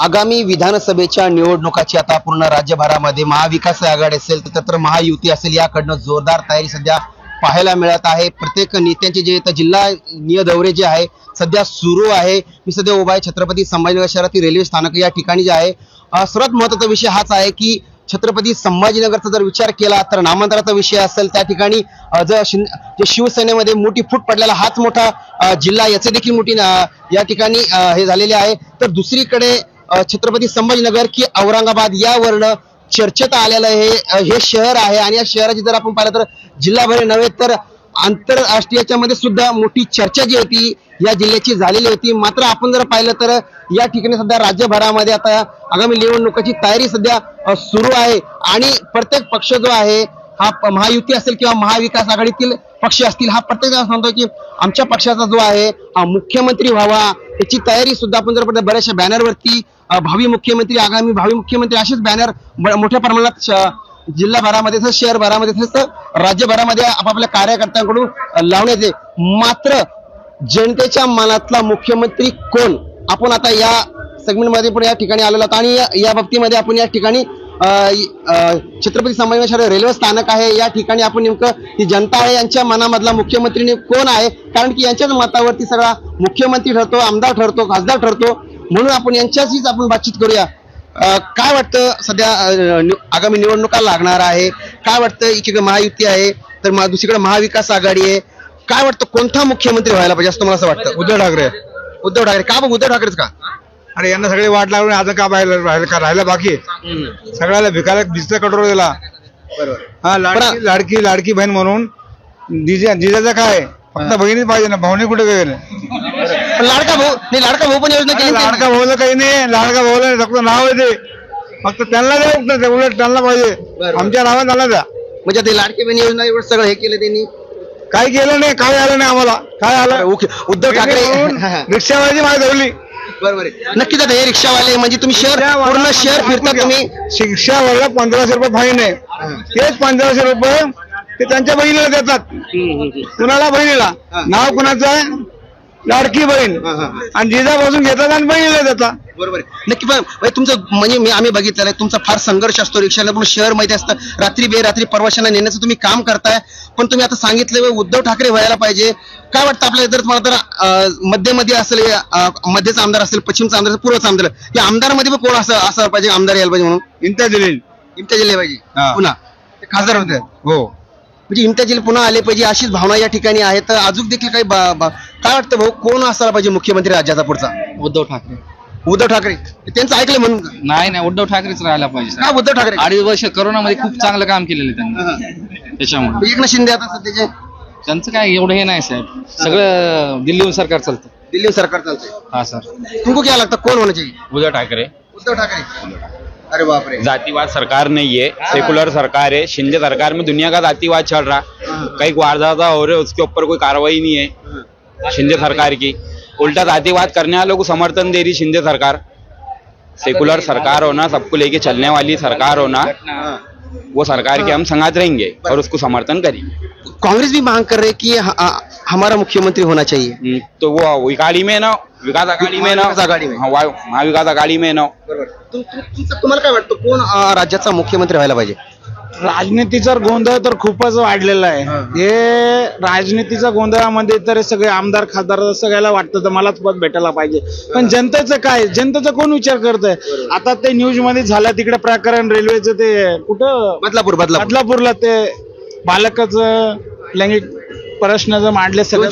आगामी विधानसभेच्या निवडणुकाची आता पूर्ण राज्यभरामध्ये महाविकास आघाडी असेल तर महायुती असेल याकडनं जोरदार तयारी सध्या पाहायला मिळत आहे। प्रत्येक नेत्यांचे जे जिल्हा दौरे जे आहे सध्या सुरू आहे। मी सध्या उभा आहे छत्रपती संभाजीनगर शहरातील रेल्वे स्थानक या ठिकाणी जे आहे सर्वात महत्त्वाचा विषय हाच आहे की छत्रपती संभाजीनगरचा जर विचार केला तर नामांतराचा विषय असेल त्या ठिकाणी जे शिवसेनेमध्ये मोठी फूट पडलेला हाच मोठा जिल्हा याचे देखील मोठी या ठिकाणी हे झालेले आहे। तर दुसरीकडे छत्रपती संभाजीनगर की औरंगाबाद यावरनं चर्चेत आलेलं हे शहर आहे आणि या शहराची जर आपण पाहिलं तर जिल्हाभर नव्हे तर आंतरराष्ट्रीयच्या मध्ये सुद्धा मोठी चर्चा जी होती या जिल्ह्याची झालेली होती। मात्र आपण जर पाहिलं तर या ठिकाणी सध्या राज्यभरामध्ये आता आगामी निवडणुकीची तयारी सध्या सुरू आहे आणि प्रत्येक पक्ष जो आहे हा महायुती असेल किंवा महाविकास आघाडीतील पक्ष असतील हा प्रत्येक जण सांगतो की आमच्या पक्षाचा जो आहे हा मुख्यमंत्री व्हावा याची तयारी सुद्धा आपण जर बऱ्याचशा बॅनरवरती भावी मुख्यमंत्री आगामी भावी मुख्यमंत्री असेच बॅनर मोठ्या प्रमाणात जिल्हाभरामध्ये तसंच शहरभरामध्ये तसंच राज्यभरामध्ये आपापल्या कार्यकर्त्यांकडून लावण्यात मात्र जनतेच्या मनातला मुख्यमंत्री कोण आपण आता या सेगमेंटमध्ये पण या ठिकाणी आलेलो आहोत आणि या बाबतीमध्ये आपण या ठिकाणी छत्रपती संभाजीनगर शहर रेल्वे स्थानक आहे या ठिकाणी आपण नेमकं ही जनता आहे यांच्या मनामधला मुख्यमंत्री कोण आहे कारण की यांच्याच मतावरती सगळा मुख्यमंत्री ठरतो आमदार ठरतो खासदार ठरतो म्हणून आपण यांच्याशीच आपण बातचीत करूया। काय वाटतं सध्या आगामी निवडणुका लागणार आहे काय वाटतं एकीकडे महायुती आहे तर दुसरीकडे महाविकास आघाडी आहे काय वाटतं कोणता मुख्यमंत्री व्हायला पाहिजे असं मला असं वाटतं? उद्धव ठाकरे का बघ उद्धव ठाकरेच का? अरे यांना सगळे वाट लागून आता का राहिला बाकी सगळ्याला भिकायला दिसतं कटोर दिला। हा लाडकी बहीण म्हणून जिजाचा काय फक्त बहिणीच पाहिजे ना भावने कुठे गेले लाडका भाऊ पण योजना केली लाडका भाऊला काही नाही लाडका भाऊला फक्त नाव आहे ते फक्त त्यांना द्या उलट त्यांना पाहिजे आमच्या नावात आला द्या म्हणजे ते लाडकी बहीण योजना एवढं सगळं हे केलं त्यांनी काय केलं नाही काय आलं नाही आम्हाला काय आलं उद्धव ठाकरे रिक्षावाली मागे धरली बरोबर नक्कीच आता हे रिक्षावाले म्हणजे तुम्ही पूर्ण शहर फिरता तुम्ही रिक्षावाला 1500 रुपये फाईन आहे तेच 1500 रुपये ते त्यांच्या बहिणीला देतात कुणाला बहिणीला नाव कुणाचं आहे लाडकी बहीण आणि जिजापासून घेतात आणि बहिणीला देतात बरोबर नक्की पण तुमचं म्हणजे आम्ही बघितलेलं आहे तुमचा फार संघर्ष असतो रिक्षाला पण शहर माहिती असतं रात्री बेरात्री प्रवाशांना नेण्याचं तुम्ही काम करताय पण तुम्ही आता सांगितलं उद्धव ठाकरे व्हायला पाहिजे काय वाटतं आपल्याला जर तुम्हाला तर मध्ये असेल मध्यचा आमदार असेल पश्चिमचा आमदार असेल पूर्वचा आमदार या आमदारमध्ये पण कोण असं पाहिजे आमदार यायला पाहिजे म्हणून इम्तियाज जलील पाहिजे पुन्हा ते खासदार होते हो म्हणजे इम्तियाज जलील पुन्हा आले पाहिजे अशीच भावना या ठिकाणी आहे तर अजून देखील काही काय वाटतं भाऊ कोण असायला पाहिजे मुख्यमंत्री राज्याचा पुढचा? उद्धव ठाकरे त्यांचं ऐकलं म्हणून नाही उद्धव ठाकरेच राहायला पाहिजे का उद्धव ठाकरे 2.5 वर्ष कोरोनामध्ये खूप चांगलं काम केलेलं त्यांनी त्याच्यामुळे एकनाथ शिंदे आता सध्याचे त्यांचं काय एवढं हे नाही साहेब सगळं दिल्लीहून सरकार चालतं दिल्ली सरकार चालतंय हाँ सर तुमको क्या लगता कौन होना चाहिए? उद्धव ठाकरे अरे बाप रे जातिवाद सरकार नहीं है सेकुलर सरकार है। शिंदे सरकार में दुनिया का जातिवाद चल रहा कई वारदात हो रहे उसके ऊपर कोई कार्रवाई नहीं है शिंदे सरकार की उल्टा जातिवाद करने वालों को समर्थन दे रही शिंदे सरकार। सेकुलर सरकार होना सबको लेके चलने वाली सरकार होना वो सरकार के हम संगात रहेंगे और उसको समर्थन करेंगे। कांग्रेस भी मांग कर रहे कि हमारा मुख्यमंत्री होना चाहिए तो वो विकास आघाड़ी में ना महाविकास आघाड़ी में ना तुम्हाला काय वाटतं कोण राज्याचा मुख्यमंत्री व्हायला पाहिजे? राजनीतीचा गोंधळ तर खूपच वाढलेला आहे हे राजनीतीच्या गोंधळामध्ये तर सगळे आमदार खासदार सगळ्याला वाटतं तर मलाच पद भेटायला पाहिजे पण जनतेचं काय जनतेचा कोण विचार करतंय? आता ते न्यूज मध्ये झालं तिकडे प्रकरण रेल्वेचं ते कुठं बदलापूरला ते बालकाचं लैंगिक प्रश्न जर मांडले सगळं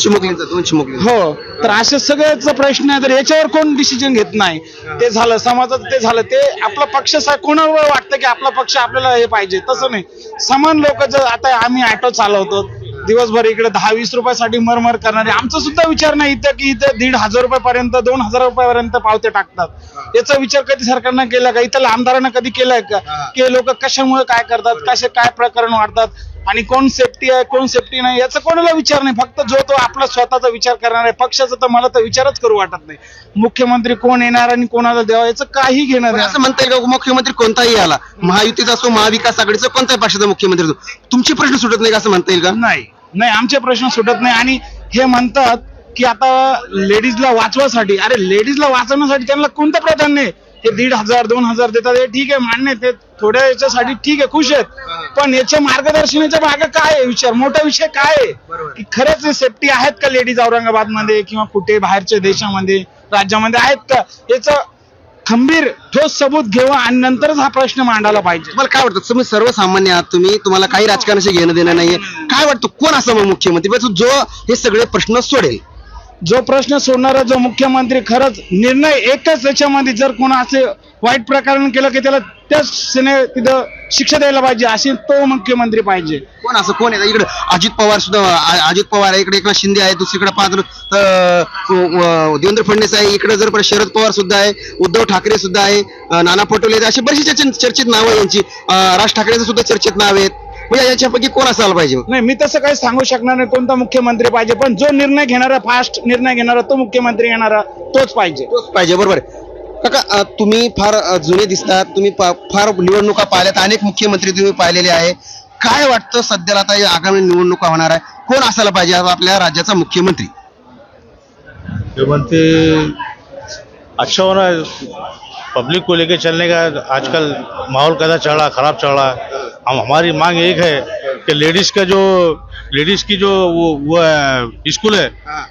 हो तर असे सगळ्याच प्रश्न आहे तर याच्यावर कोण डिसिजन घेत नाही ते झालं समाजात ते झालं ते आपला पक्ष कोणावर वाटतं की आपला पक्ष आपल्याला हे पाहिजे तसं नाही समान लोक जर आता आम्ही ऑटो चालवतो दिवसभर इकडे 10-20 रुपयासाठी मरमर करणारे आमचा सुद्धा विचार नाही इथं की इथं 1,500 रुपयापर्यंत 2,000 रुपयापर्यंत पावते टाकतात याचा विचार कधी सरकारनं केला का इथल्या आमदारांना कधी केलाय का की लोक कशामुळे काय करतात कसे काय प्रकरण वाढतात आणि कोण सेफ्टी आहे कोण सेफ्टी नाही याचा कोणाला विचार नाही फक्त जो तो आपला स्वतःचा विचार करणार आहे पक्षाचा तर मला तर विचारच करू वाटत नाही मुख्यमंत्री कोण येणार आणि कोणाला द्यावा याचं काही घेणं नाही असं म्हणता येईल का मुख्यमंत्री कोणताही आला महायुतीचा असो महाविकास आघाडीचा कोणत्याही पक्षाचा मुख्यमंत्री असो तुमचे प्रश्न सुटत नाही असं म्हणता येईल का? नाही आमचे प्रश्न सुटत नाही आणि हे म्हणतात की आता लेडीजला वाचवासाठी, अरे लेडीजला वाचवण्यासाठी त्यांना कोणतं प्राधान्य आहे? हे 1,500 2,000 देतात, हे ठीक आहे, मान्य आहे, ते थोड्या याच्यासाठी ठीक आहे, खुश आहेत, पण याच्या मार्गदर्शनाच्या मागे काय आहे विचार, मोठा विषय काय आहे की खरंच सेफ्टी आहेत का लेडीज औरंगाबाद मध्ये किंवा कुठे बाहेरच्या देशामध्ये राज्यामध्ये आहेत का? याचं खंबीर ठोस सबूत घेवा आणि नंतरच हा प्रश्न मांडायला पाहिजे. तुम्हाला काय वाटतं? तुम्ही सर्वसामान्य आहात, तुम्हाला काही राजकारणाशी घेणं देणं नाहीये, काय वाटतं कोण असा मग मुख्यमंत्री जो हे सगळे प्रश्न सोडेल? जो प्रश्न सोडणारा जो मुख्यमंत्री खरंच निर्णय एकच त्याच्यामध्ये, जर कोण असे वाईट प्रकरण केलं की त्याला त्याच तिथं शिक्षा द्यायला पाहिजे, असे तो मुख्यमंत्री पाहिजे. कोण असं कोण आहे? इकडे अजित पवार सुद्धा, अजित पवार आहे, इकडे एकनाथ शिंदे आहे, दुसरीकडे पाहतो देवेंद्र फडणवीस आहे, इकडे जर शरद पवार सुद्धा आहे, उद्धव ठाकरे सुद्धा आहे, नाना पटोले, अशी बरीचशी चर्चेत नावं आहे यांची, राज ठाकरेचं सुद्धा चर्चेत नाव आहेत. म्हणजे याच्यापैकी कोण असायला पाहिजे? नाही, मी तसं काही सांगू शकणार नाही कोणता मुख्यमंत्री पाहिजे, पण जो निर्णय घेणारा, फास्ट निर्णय घेणारा, तो मुख्यमंत्री घेणारा तोच पाहिजे. बरोबर आहे. काका, तुम्ही फार जुने दिसतात, तुम्ही फार निवडणुका पाहिल्यात, अनेक मुख्यमंत्री तुम्ही पाहिलेले आहे. काय वाटतं सध्याला आता या आगामी निवडणुका होणार आहे, कोण असायला पाहिजे आपल्या राज्याचा मुख्यमंत्री? अच्छा हो रहा है, पब्लिक को लेके चलने का आजकल माहौल कैसा चल रहा, खराब चल रहा है. हमारी मांग एक है कि लेडीज की जो वो स्कूल है,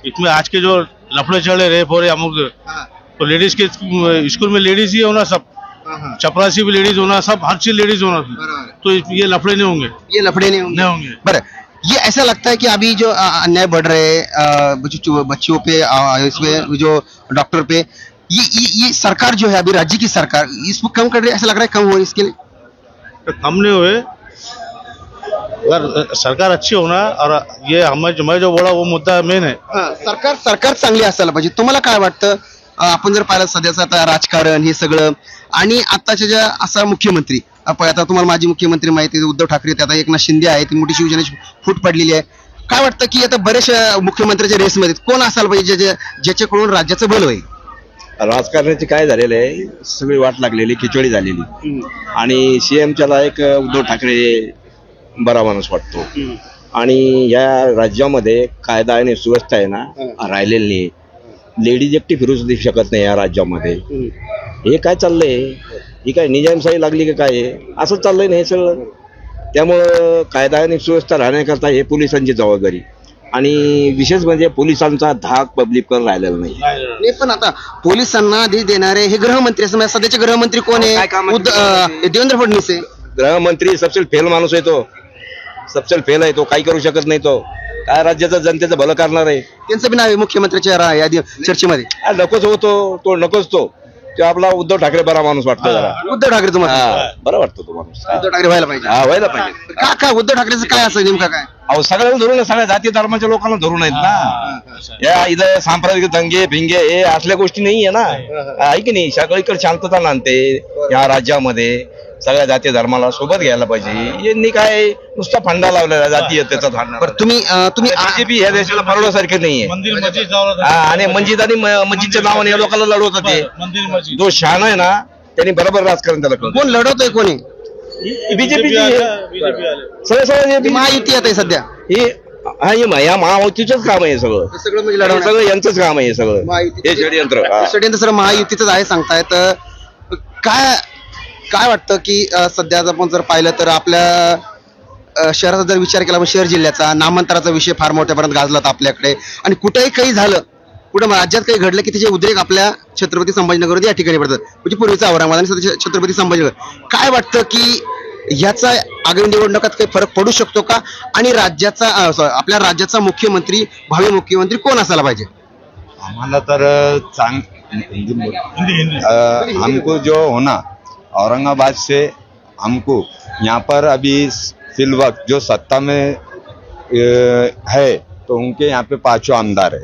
इसमें आज के जो लफड़े चल रहे, रेप हो रहे अमुक, तो लेडीज के स्कूल में लेडीज ही होना, सब चपरासी भी लेडीज होना, सब हर चीज लेडीज होना, तो ये लफड़े नहीं होंगे, नहीं होंगे. बरं, ये ऐसा लगता है कि अभी जो अन्याय बढ़ रहे हैं बच्चियों पे, इसमें जो डॉक्टर पे, ये सरकार जो है अभी राज्य की सरकार इसको कम कर रही है, ऐसा लग रहा है कम हो इसके लिए? कम नहीं हुए, अगर सरकार अच्छी होना, और ये मैं जो बोला वो मुद्दा मेन है. सरकार चांगली असायला पाहिजे. तुम्हाला काय वाटतं? आपण जर पाहिलं सध्याचं आता राजकारण हे सगळं, आणि आताच्या ज्या असा मुख्यमंत्री, आता तुम्हाला माजी मुख्यमंत्री माहिती आहे उद्धव ठाकरे, आता एकनाथ शिंदे आहे, ती मोठी शिवसेनेची फूट पडलेली आहे. काय वाटतं की आता बऱ्याचशा मुख्यमंत्र्याच्या रेसमध्ये कोण असायला पाहिजे ज्याच्याकडून राज्याचं भलं होईल? राजकारणाची काय झालेलं आहे, सगळी वाट लागलेली, खिचडी झालेली, आणि सीएमच्या लायक उद्धव ठाकरे बरा माणूस वाटतो. आणि या राज्यामध्ये कायदा आणि सुव्यवस्था आहे ना राहिलेली नाही. लेडीज एकटी फिरू शकत नाही या राज्यामध्ये. हे काय चाललंय? ही काय निजामशाही लागली की काय? असं चाललंय ना हे सगळं. त्यामुळं कायदा आणि सुव्यवस्था राहण्याकरता हे पोलिसांची जबाबदारी, आणि विशेष म्हणजे पोलिसांचा धाक पब्लिकवर राहिलेला नाही. पण आता पोलिसांना आदेश देणारे हे गृहमंत्री, असं सध्याचे गृहमंत्री कोण आहे? देवेंद्र फडणवीस आहे. गृहमंत्री सबसे फेल माणूस आहे, तो सबसे फेल आहे, तो काही करू शकत नाही. तो काय राज्याचं जनतेचं भलं करणार आहे? त्यांचं बी नाव आहे मुख्यमंत्र्याच्या यादी चर्चेमध्ये. नकोच होतो तो, नकोच तो आपला उद्धव ठाकरे बरा माणूस वाटतो. उद्धव ठाकरे तुम्हाला बरा वाटतो तो माणूस? उद्धव ठाकरे व्हायला पाहिजे. व्हायला पाहिजे. का उद्धव ठाकरेचं काय असं नेमका काय? अहो सगळ्यांना धरून, सगळ्या जाती धर्माच्या लोकांना धरून आहेत ना. या इथं सांप्रदायिक दंगे भिंगे हे असल्या गोष्टी नाही आहे ना, आहे की नाही? सगळीकडे शांतता नांदते या राज्यामध्ये. सगळ्या जाती धर्माला सोबत घ्यायला पाहिजे. यांनी काय नुसता फंडा लावलेला जातीय त्याचा भांडण. तुम्ही बीजेपी ह्या देशाला परवडण्यासारखे नाहीये. आणि मस्जिदच्या नावाने या लोकांना लढवतात. ते जो शहाणा आहे ना त्यांनी बरोबर राजकारण त्याला कळतं. कोण लढवतोय? कोणी? बीजेपी सगळं महायुती आता सध्या या महायुतीचंच काम आहे सगळं. सगळं यांचंच काम आहे सगळं. हे षडयंत्र सर महायुतीच आहे सांगतायत. काय वाटतं की सध्या आपण जर पाहिलं तर आपल्या शहराचा जर विचार केला, शहर जिल्ह्याचा नामांतराचा विषय फार मोठ्यापर्यंत गाजलात आपल्याकडे, आणि कुठेही काही झालं, कुठं राज्यात काही घडलं की त्याचे उद्रेक आपल्या छत्रपती संभाजीनगर या ठिकाणी पडतात, म्हणजे पूर्वीचा औरंगाबाद आणि सध्या छत्रपती संभाजीनगर. काय वाटतं की ह्याचा आगामी निवडणुकात काही फरक पडू शकतो का? आणि राज्याचा आपल्या राज्याचा मुख्यमंत्री, भावी मुख्यमंत्री कोण असायला पाहिजे? आम्हाला तर हमको जो होना औरंगाबाद से, हमको यहाँ पर अभी फिल वक्त जो सत्ता में है तो उनके यहाँ पे 5 आमदार है,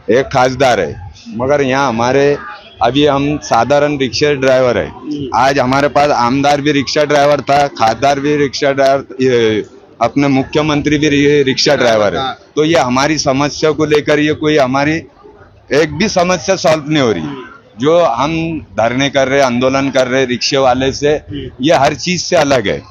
एक खासदार है, मगर यहाँ हमारे अभी हम साधारण रिक्शा ड्राइवर है. आज हमारे पास आमदार भी रिक्शा ड्राइवर था, खासदार भी रिक्शा ड्राइवर, अपने मुख्यमंत्री भी रिक्शा ड्राइवर है. तो ये हमारी समस्या को लेकर ये कोई हमारी एक भी समस्या सॉल्व नहीं हो रही. जो हम धरने कर रहे, आंदोलन कर रहे रिक्शे वाले से, ये हर चीज से अलग है.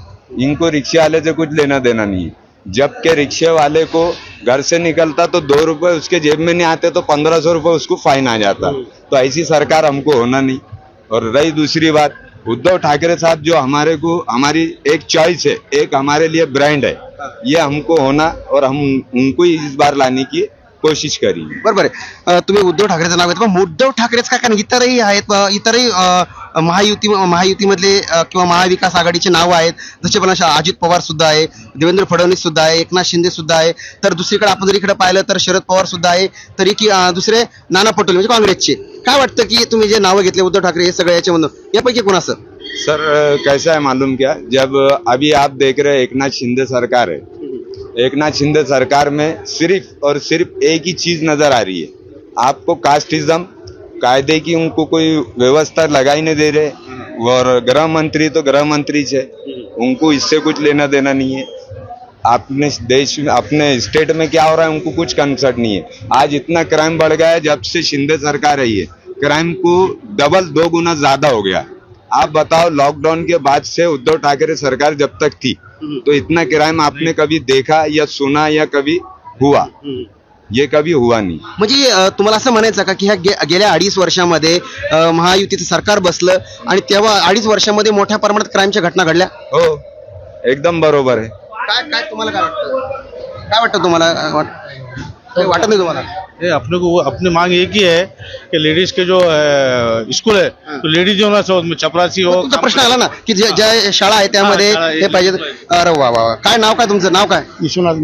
इनको रिक्शे वाले से कुछ लेना देना नहीं है. जबकि रिक्शे वाले को घर से निकलता तो 2 रुपए उसके जेब में नहीं आते तो 1500 रुपए उसको फाइन आ जाता। तो ऐसी सरकार हमको होना नहीं। और रही दूसरी बात, उद्धव ठाकरे साहब जो हमारे को, हमारी एक चॉइस है, एक हमारे लिए ब्रांड है, ये हमको होना और हम उनको इस बार लाने की कोशिश करी। बरोबर आहे. तुम्ही उद्धव ठाकरेचं नाव घेता, पण उद्धव ठाकरेच का, कारण इतरही आहेत, इतरही महायुतीमधले किंवा महाविकास आघाडीचे नाव आहेत. जसे पण अजित पवार सुद्धा आहे, देवेंद्र फडणवीस सुद्धा आहे, एकनाथ शिंदे सुद्धा आहे. तर दुसरीकडे आपण जर इकडे पाहिलं तर शरद पवार सुद्धा आहे, तरी की दुसरे नाना पटोले म्हणजे काँग्रेसचे. काय वाटतं की तुम्ही जे नावं घेतले उद्धव ठाकरे हे सगळे याच्यामधून, यापैकी कोण असं? सर कैसा है मालूम क्या, जब अभी आप देख रहे हैं एकनाथ शिंदे सरकार है, एकनाथ शिंदे सरकार में सिर्फ और सिर्फ एक ही चीज नजर आ रही है, आपको कास्टिज्म, कायदे की उनको कोई व्यवस्था लगा ही नहीं दे रहे। और गृह मंत्री तो गृह मंत्री है, उनको इससे कुछ लेना देना नहीं है। अपने देश में, अपने स्टेट में क्या हो रहा है उनको कुछ कंसर्न नहीं है। आज इतना क्राइम बढ़ गया है, जब से शिंदे सरकार आई है क्राइम को डबल 2 गुना ज्यादा हो गया। आप बताओ, लॉकडाउन के बाद से उद्धव ठाकरे सरकार जब तक थी तो इतना क्राइम आपने कभी देखा या सुना या कभी हुआ? ये कभी हुआ नहीं। म्हणजे तुम्हाला असं म्हणायचं का की ह्या गेल्या 2.5 वर्षामध्ये महायुतीचं सरकार बसलं आणि तेव्हा 2.5 वर्षामध्ये मोठ्या प्रमाणात क्राईमच्या घटना घडल्या? हो, एकदम बरोबर है। काय तुम्हाला काय वाटतं? काय वाटतं तुम्हाला? वाटत नाही तुम्हाला? अपने को अपनी मांग एक ही है कि लेडीज के जो स्कूल है तो लेडीज होना चाहिए, उसमें चपरासी हो। तुमचा प्रश्न आला ना की ज्या शाळा आहे त्यामध्ये हे पाहिजे. अरे वा वा, काय नाव, काय तुमचं नाव काय? विश्वनाथ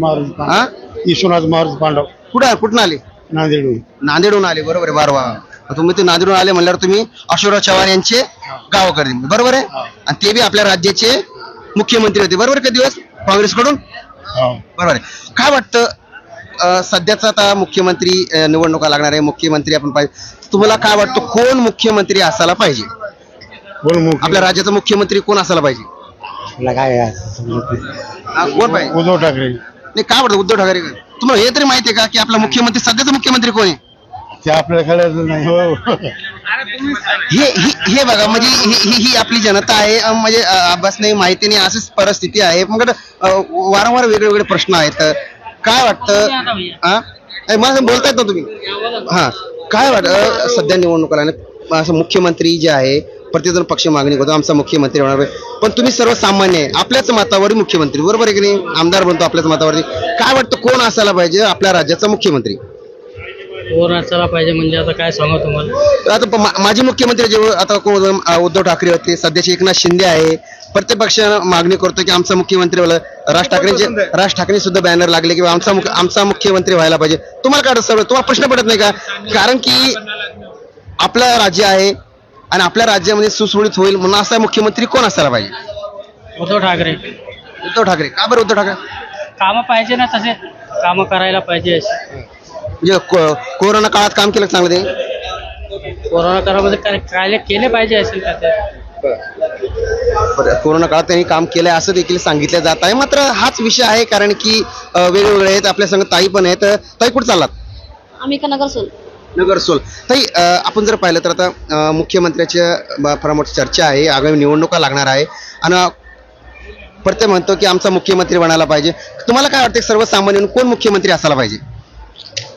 महाराज पांडव. कुठून आले? नांदेडहून आले. बरोबर आहे. बारवा, तुम्ही ते नांदेडहून आले म्हणल्यावर तुम्ही अशोकराव चव्हाण यांचे गावाकडे, बरोबर आहे, आणि ते बी आपल्या राज्याचे मुख्यमंत्री होते, बरोबर आहे, दिवस काँग्रेसकडून, बरोबर आहे. काय वाटतं सध्याचा आता मुख्यमंत्री निवडणुका लागणार आहे, मुख्यमंत्री आपण पाहिजे, तुम्हाला काय वाटतं कोण मुख्यमंत्री असायला पाहिजे? आपल्या राज्याचा मुख्यमंत्री कोण असायला पाहिजे? कोण पाहिजे? उद्धव ठाकरे. नाही, काय वाटतं उद्धव ठाकरे? तुम्हाला हे तरी माहिती आहे का की आपला मुख्यमंत्री, सध्याचा मुख्यमंत्री कोण आहे? ते आपल्याला नाही. हे बघा, म्हणजे ही आपली जनता आहे, म्हणजे अभ्यास नाही, माहिती नाही, अशीच परिस्थिती आहे. मग वारंवार वेगवेगळे प्रश्न आहेत. काय वाटतं? मला बोलतायत ना तुम्ही? हा, काय वाटतं सध्या निवडणुका असं मुख्यमंत्री जे आहे, प्रत्येकजण पक्ष मागणी करतो आमचा मुख्यमंत्री होणार, पण तुम्ही सर्वसामान्य आहे, आपल्याच मतावर मुख्यमंत्री, बरोबर आहे की नाही? आमदार बनतो आपल्याच मतावरती. काय वाटतं कोण असायला पाहिजे आपल्या राज्याचा मुख्यमंत्री? कोण असायला पाहिजे म्हणजे आता काय सांगू तुम्हाला? आता माजी मुख्यमंत्री जे आता उद्धव ठाकरे होते, सध्याचे एकनाथ शिंदे आहे. प्रत्येक पक्ष मागणी करतो की आमचा मुख्यमंत्री व्हायला. राज ठाकरे सुद्धा बॅनर लागले की आमचा मुख्यमंत्री व्हायला पाहिजे. तुम्हाला काय वाटतं? तुम्हाला प्रश्न पडत नाही का? कारण की आपलं राज्य आहे आणि आपल्या राज्यामध्ये सुसुळीत होईल म्हणून असा मुख्यमंत्री कोण असायला पाहिजे? उद्धव ठाकरे. उद्धव ठाकरे का बरं? उद्धव ठाकरे कामं पाहिजे ना, तसे कामं करायला पाहिजे. म्हणजे कोरोना काळात काम केलं चांगलं ते? कोरोना काळामध्ये काय केले पाहिजे असेल का ते? कोरोना काळात त्यांनी काम केलंय असं देखील सांगितलं जात आहे. मात्र हाच विषय आहे, कारण की वेगवेगळे आहेत. आपल्या संग ताई पण आहेत. ताई कुठे चाललात? आम्ही का नगरसोल. ताई, आपण जर पाहिलं तर आता मुख्यमंत्र्याच्या फार मोठी चर्चा आहे, आगामी निवडणुका लागणार आहे आणि प्रत्येक म्हणतो की आमचा मुख्यमंत्री बनायला पाहिजे. तुम्हाला काय वाटतं सर्वसामान्य कोण मुख्यमंत्री असायला पाहिजे?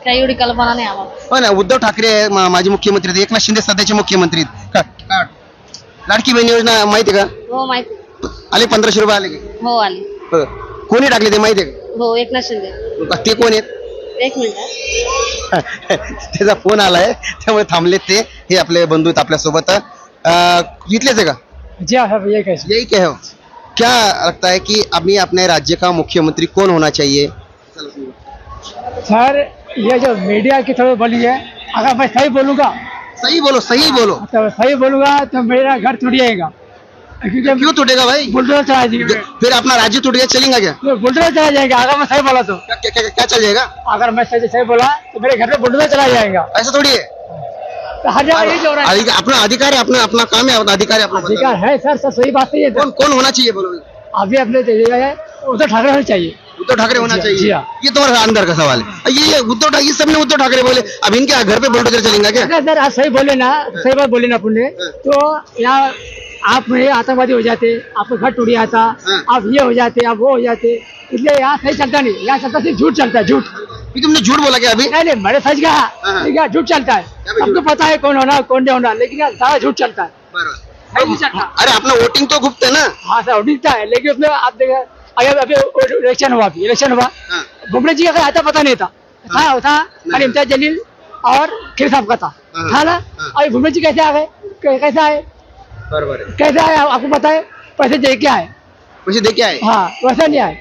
काही एवढी कल्पना नाही आम्हाला. हो ना, उद्धव ठाकरे माजी मुख्यमंत्री आहेत, एकनाथ शिंदे सध्याचे मुख्यमंत्री आहेत. लाडकी बहीण योजना माहिती आहे का? हो माहिती. आले 1500 रुपये आले की? हो आले. कोणी टाकले ते माहिती आहे का? हो, एकनाथ शिंदे. ते कोण आहेत? एक मिनिट. त्याचा फोन आलाय त्यामुळे थांबले ते. हे आपले बंधू आहेत आपल्या सोबत. इथलेच आहे का? जी हाँ भैया. कैसे? यही कहो. क्या लगता है कि अभी अपने राज्य का मुख्यमंत्री कौन होना चाहिए? सर, ये जो मीडिया की थोड़ी बोली है, अगर मैं सही बोलूंगा, सही बोलो, सही बोलो. तो सही बोलूंगा तो मेरा घर टूट जाएगा. क्यों टूटेगा भाई? बुलडोजर चला जाएगा. फिर अपना राज्य टूट गया, चलेगा क्या? बुलडोजर चला जाएगा अगर मैं सही बोला तो. क्या चल जाएगा? अगर मैं सही बोला तो मेरे घर पे बुलडोजर चला जाएगा. ऐसा थोड़ी है. तो हर जगह यही हो रहा है. अपना अधिकार है, अपना काम है, अपना अधिकार है. अधिकार है सर, सही बात नहीं है. कौन होना चाहिए बोलो? अभी अपने उद्धव ठाकरे होना चाहिए. उद्धव ठाकरे होना चाहिए. ये तुम्हारा अंदर का सवाल है. ये उद्धव ठाकरे, सबने उद्धव ठाकरे बोले, अब इनके घर पे बुलडोजर चलेगा क्या? सर आप सही बोले ना, सही बात बोले ना पुण्य. तो यहाँ आप आतंकवादी हो जाते, आपका घर टूट जाता, आप ये हो जाते, आप वो हो जाते, इसलिए यहाँ सही चलता नहीं. यहाँ चलता सिर्फ झूठ चलता है, झूठ. कि तुमने झूठ बोला क्या अभी? नहीं नहीं मैंने सच कहा, ठीक है, झूठ चलता है, हमको पता है कौन होना कौन नहीं होना, लेकिन यार सारा झूठ चलता है, सही नहीं चलता। अरे अपना वोटिंग तो गुप्त है ना। हाँ सर दिखता है, लेकिन उसमें आप देखा अगर अभी इलेक्शन हुआ बुमरे जी का आता पता नहीं था, था खाली इम्तियाज जलील और खीर साहब का था ना। अभी बुमरे जी कैसे आ गए, कैसे आए, कैसे आए आपको पता है? पैसे दे के आए, पैसे दे के आए। हाँ वैसा नहीं आए,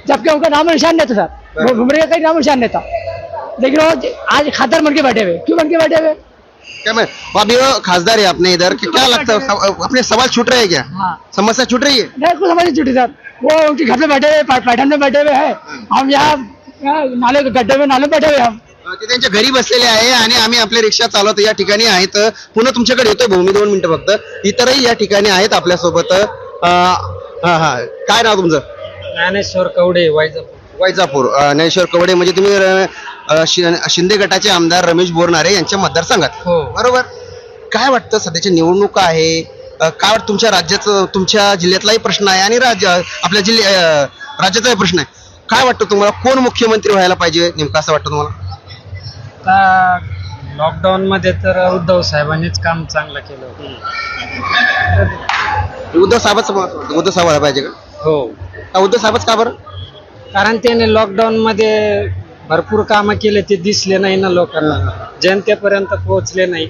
जबकि उनका नाम निशान नहीं था सर, बुमरे का कहीं नाम निशान नहीं था, लेकिन वो आज खासदार बन के बैठे हुए। क्यों बन के बैठे हुए? क्या मैं अभी वो खासदार है अपने इधर, क्या लगता है अपने सवाल छूट रहे हैं क्या? हाँ समस्या छूट रही है? नहीं कुछ समझ नहीं छूटी सर, वो उनके घर में बैठे हुए, पैठण में बैठे हुए हैं, हम यहाँ नाले गड्ढे में नाले बैठे हुए हम। ते त्यांच्या घरी बसलेले आहे आणि आम्ही आपल्या रिक्षा चालवत या ठिकाणी आहेत. पुन्हा तुमच्याकडे येतोय भूमी, 2 मिनिटं फक्त. इतरही या ठिकाणी आहेत आपल्यासोबत. काय नाव तुमचं? ज्ञानेश्वर कवडे, वैजापूर. ज्ञानेश्वर कवडे म्हणजे तुम्ही शिंदे गटाचे आमदार रमेश बोरनारे यांच्या मतदारसंघात, बरोबर? काय वाटतं सध्याची निवडणूक आहे, काय वाटतं तुमच्या राज्याचं, तुमच्या जिल्ह्यातलाही प्रश्न आहे आणि आपल्या राज्याचाही प्रश्न आहे. काय वाटतं तुम्हाला, कोण मुख्यमंत्री व्हायला पाहिजे नेमकं, असं वाटतं तुम्हाला? लॉकडाऊन मध्ये तर उद्धव साहेबांनीच काम चांगलं केलं होतं. उद्धव साहेबच व्हायला पाहिजे का? हो, उद्धव साहेबच का बरं? कारण त्याने लॉकडाऊन मध्ये भरपूर कामं केले, ते दिसले नाही ना लोकांना, जनतेपर्यंत पोहोचले नाही.